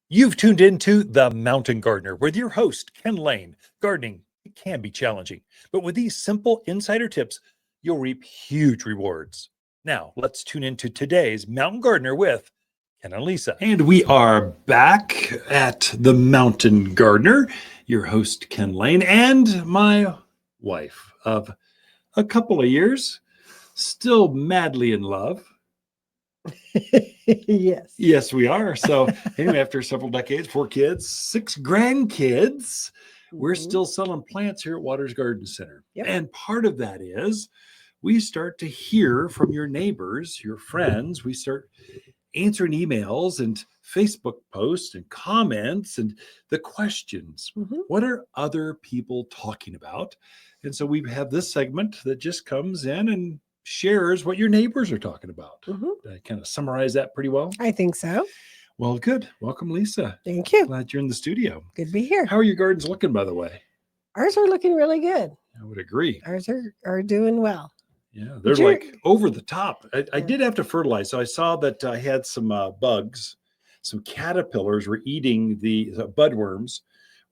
You've tuned into The Mountain Gardener with your host, Ken Lain. Gardening can be challenging, but with these simple insider tips, you'll reap huge rewards. Now, let's tune into today's Mountain Gardener with Ken and Lisa. And we are back at The Mountain Gardener, your host, Ken Lain, and my wife of a couple of years, still madly in love. Yes. Yes, we are. So anyway, after several decades, 4 kids, 6 grandkids, we're still selling plants here at Waters Garden Center. Yep. And part of that is we start to hear from your neighbors, your friends. We start answering emails and Facebook posts and comments and the questions. What are other people talking about? And so we have this segment that just comes in and shares what your neighbors are talking about. Did I kind of summarize that pretty well? I think so. Well, good. Welcome, Lisa. Thank you. Glad you're in the studio. Good to be here. How are your gardens looking, by the way? Ours are looking really good. I would agree. Ours are doing well. Yeah, they're like over the top. I did have to fertilize. So I saw that I had some bugs, some caterpillars were eating the budworms,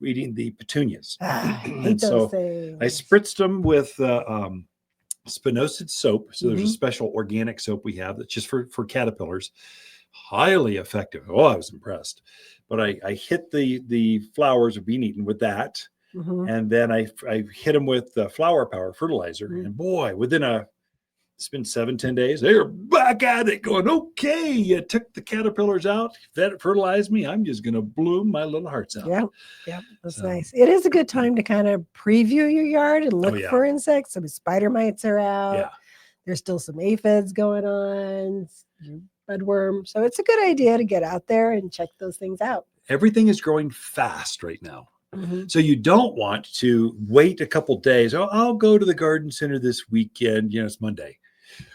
were eating the petunias. I hate those things. I spritzed them with spinosad soap. So there's a special organic soap we have that's just for caterpillars. Highly effective. Oh, I was impressed. But I hit the flowers of being eaten with that. And then I hit them with flower power fertilizer. And boy, it's been 7-10 days, they're back at it going, okay, you took the caterpillars out, fertilized me. I'm just going to bloom my little hearts out. Yeah, that's nice. It is a good time to kind of preview your yard and look for insects. Some spider mites are out. Yeah. There's still some aphids going on, budworm. So it's a good idea to get out there and check those things out. Everything is growing fast right now. So you don't want to wait a couple days. Oh, I'll go to the garden center this weekend. It's Monday.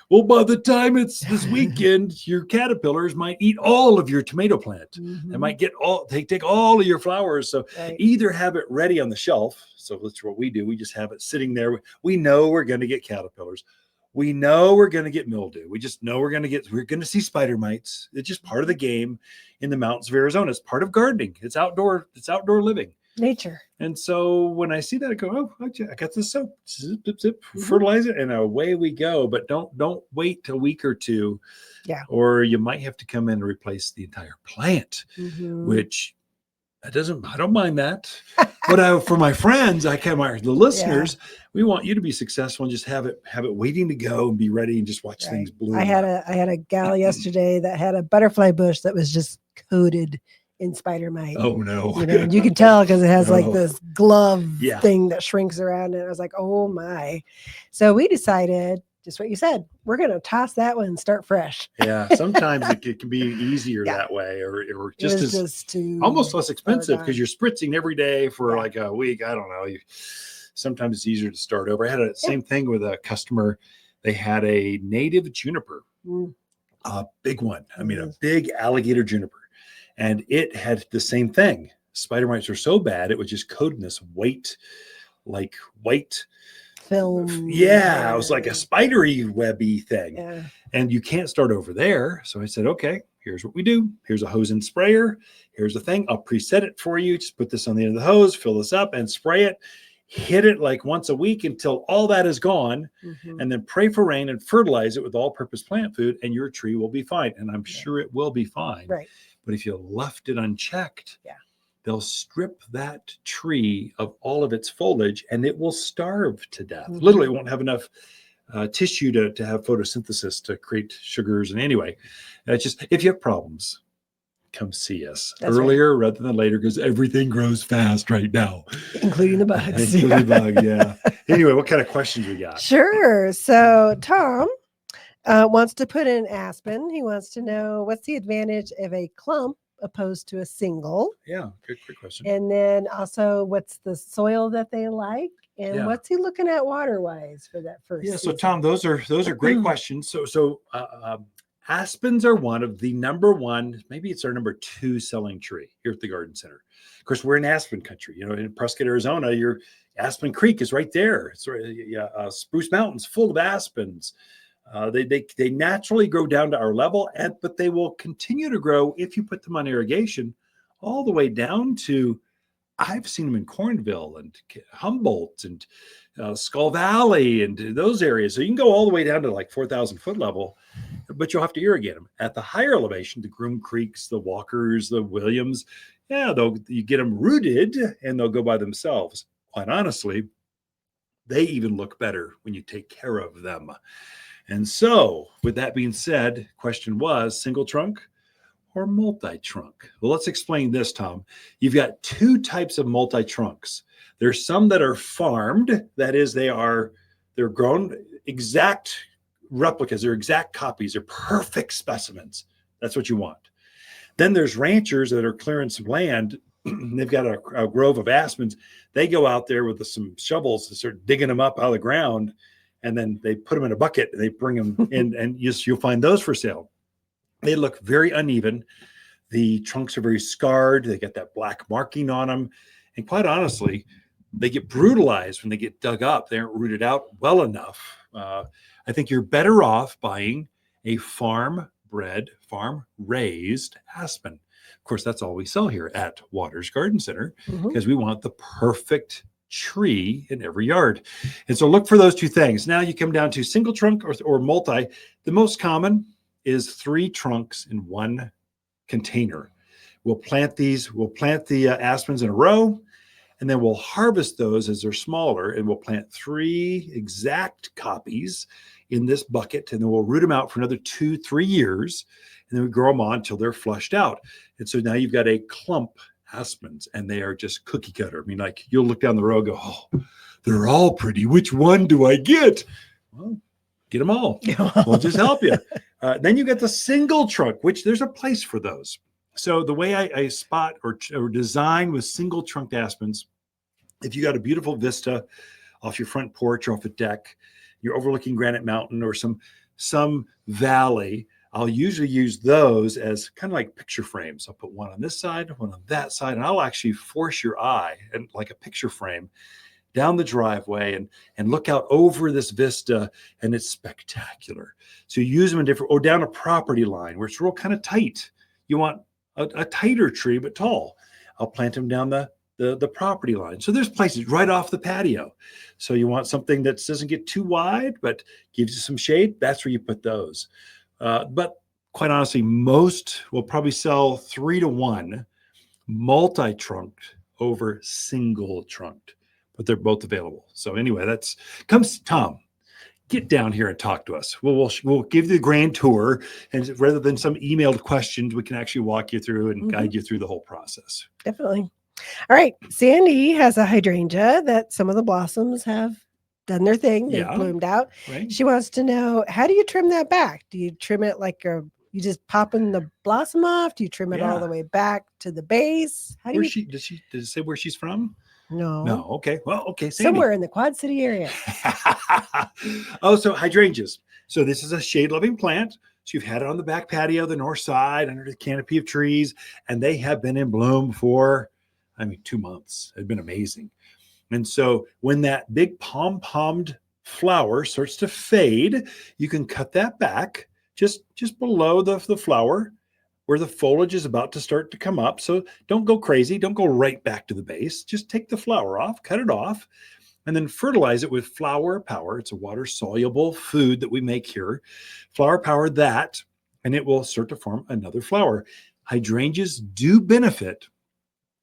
Well, by the time it's this weekend, your caterpillars might eat all of your tomato plant. They might take all of your flowers. So either have it ready on the shelf. So that's what we do. We just have it sitting there. We know we're going to get caterpillars. We know we're going to get mildew. We just know we're going to see spider mites. It's just part of the game in the mountains of Arizona. It's part of gardening. It's outdoor living. Nature. And so when I see that, I go, oh, I got this soap, zip, zip, zip, fertilize it, and away we go. But don't wait a week or two, or you might have to come in and replace the entire plant, which I don't mind that. But for my friends, the listeners, we want you to be successful and just have it waiting to go and be ready and just watch things bloom. I had a gal yesterday that had a butterfly bush that was just coated in spider mite. Oh no. You can tell because it has like this glove thing that shrinks around and I was like, oh my. So we decided just what you said, we're going to toss that one and start fresh. Yeah, sometimes it can be easier that way or just almost less expensive because you're spritzing every day for like a week. I don't know. Sometimes it's easier to start over. I had the same thing with a customer. They had a native juniper, a big one. I mean, a big alligator juniper. And it had the same thing. Spider mites were so bad, it was just coating this white film. Yeah, it was like a spidery webby thing. Yeah. And you can't start over there. So I said, okay, here's what we do. Here's a hose and sprayer. Here's the thing. I'll preset it for you. Just put this on the end of the hose, fill this up and spray it. Hit it like once a week until all that is gone. And then pray for rain and fertilize it with all-purpose plant food and your tree will be fine. And I'm sure it will be fine. Right. But if you left it unchecked, they'll strip that tree of all of its foliage and it will starve to death. Literally, it won't have enough tissue to have photosynthesis to create sugars. And anyway, it's just if you have problems, come see us earlier rather than later because everything grows fast right now. Including the bugs. Anyway, what kind of questions we got? Sure. So Tom wants to put in aspen. He wants to know what's the advantage of a clump opposed to a single. Yeah, good question. And then also what's the soil that they like and what's he looking at water-wise for that first season? So Tom, those are great questions. So aspens are one of the number one, maybe it's our number 2 selling tree here at the Garden Center. Of course, we're in aspen country. In Prescott, Arizona, your Aspen Creek is right there. It's Spruce Mountain's full of aspens. They naturally grow down to our level, but they will continue to grow if you put them on irrigation all the way down to, I've seen them in Cornville and Humboldt and Skull Valley and those areas. So you can go all the way down to like 4,000 foot level, but you'll have to irrigate them. At the higher elevation, the Groom Creeks, the Walkers, the Williams, yeah, you get them rooted and they'll go by themselves. Quite honestly, they even look better when you take care of them. And so, with that being said, question was single trunk or multi-trunk? Well, let's explain this, Tom. You've got two types of multi-trunks. There's some that are farmed. That is, they're grown exact replicas. They're exact copies. They're perfect specimens. That's what you want. Then there's ranchers that are clearing some land. They've got a grove of aspens. They go out there with some shovels and start digging them up out of the ground. And then they put them in a bucket and they bring them in, and you'll find those for sale. They look very uneven. The trunks are very scarred. They get that black marking on them. And quite honestly, they get brutalized when they get dug up. They aren't rooted out well enough. I think you're better off buying a farm-bred, farm-raised aspen. Of course, that's all we sell here at Waters Garden Center because we want the perfect tree in every yard. And so look for those two things. Now you come down to single trunk or multi. The most common is 3 trunks in one container. We'll plant the aspens in a row, and then we'll harvest those as they're smaller, and we'll plant 3 exact copies in this bucket, and then we'll root them out for another 2-3 years, and then we grow them on until they're flushed out. And so now you've got a clump aspens, and they are just cookie cutter. I mean, like you'll look down the road and go, oh, they're all pretty. Which one do I get? Well, get them all. We'll just help you. Then you get the single trunk, which there's a place for those. So the way I spot or design with single trunked aspens, if you got a beautiful vista off your front porch or off a deck, you're overlooking Granite Mountain or some valley, I'll usually use those as kind of like picture frames. I'll put one on this side, one on that side, and I'll actually force your eye and like a picture frame down the driveway and look out over this vista, and it's spectacular. So you use them in different, or down a property line where it's real kind of tight. You want a tighter tree, but tall. I'll plant them down the property line. So there's places right off the patio. So you want something that doesn't get too wide, but gives you some shade. That's where you put those. But quite honestly, most will probably sell 3 to 1 multi-trunked over single trunked, but they're both available. So anyway, Tom, get down here and talk to us. We'll give you the grand tour, and rather than some emailed questions, we can actually walk you through and guide you through the whole process. Definitely. All right. Sandy has a hydrangea that some of the blossoms have done their thing. They've bloomed out. Right. She wants to know, how do you trim that back? Do you trim it like you just popping the blossom off? Do you trim it all the way back to the base? How do you? Does it say where she's from? No. Okay. Well, okay. Sandy. Somewhere in the Quad City area. So hydrangeas. So this is a shade-loving plant. So you've had it on the back patio, the north side, under the canopy of trees, and they have been in bloom for, 2 months. It's been amazing. And so when that big pom-pommed flower starts to fade, you can cut that back just below the flower, where the foliage is about to start to come up. So don't go crazy. Don't go right back to the base. Just take the flower off, cut it off, and then fertilize it with Flower Power. It's a water-soluble food that we make here. Flower Power that, and it will start to form another flower. Hydrangeas do benefit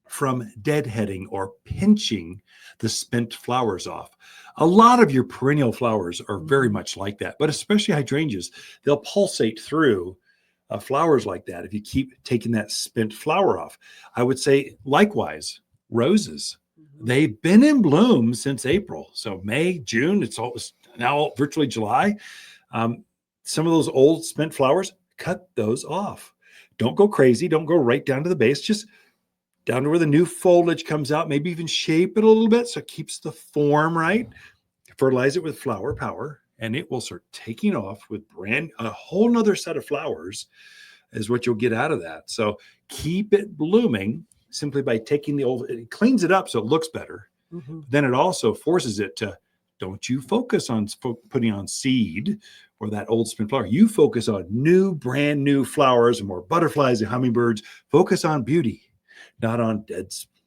from deadheading or pinching the spent flowers off. A lot of your perennial flowers are very much like that, but especially hydrangeas, they'll pulsate through flowers like that if you keep taking that spent flower off. I would say likewise, roses. They've been in bloom since April. So May, June, it's now virtually July. Some of those old spent flowers, cut those off. Don't go crazy. Don't go right down to the base. Just down to where the new foliage comes out, maybe even shape it a little bit so it keeps the form right. Fertilize it with Flower Power, and it will start taking off with a whole nother set of flowers is what you'll get out of that. So keep it blooming simply by taking it cleans it up so it looks better. Then it also forces it to, don't you focus on putting on seed or that old spent flower. You focus on brand new flowers and more butterflies and hummingbirds. Focus on beauty. not on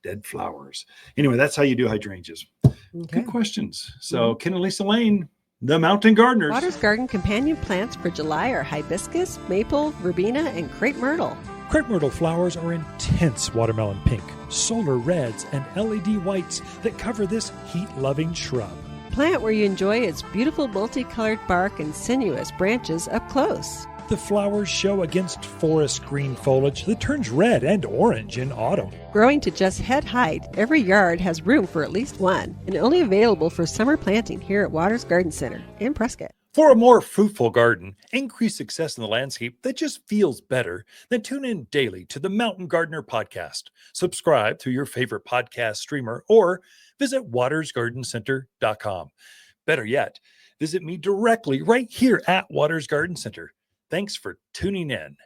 dead flowers. Anyway, that's how you do hydrangeas. Okay. Good questions. So Ken and Lisa Lain, the Mountain Gardeners. Watters Garden companion plants for July are hibiscus, maple, verbena, and crepe myrtle. Crepe myrtle flowers are intense watermelon pink, solar reds, and LED whites that cover this heat-loving shrub. Plant where you enjoy its beautiful multicolored bark and sinuous branches up close. The flowers show against forest green foliage that turns red and orange in autumn. Growing to just head height, every yard has room for at least one, and only available for summer planting here at Watters Garden Center in Prescott. For a more fruitful garden, increase success in the landscape that just feels better, then tune in daily to the Mountain Gardener podcast. Subscribe through your favorite podcast streamer or visit wattersgardencenter.com. Better yet, visit me directly right here at Watters Garden Center. Thanks for tuning in.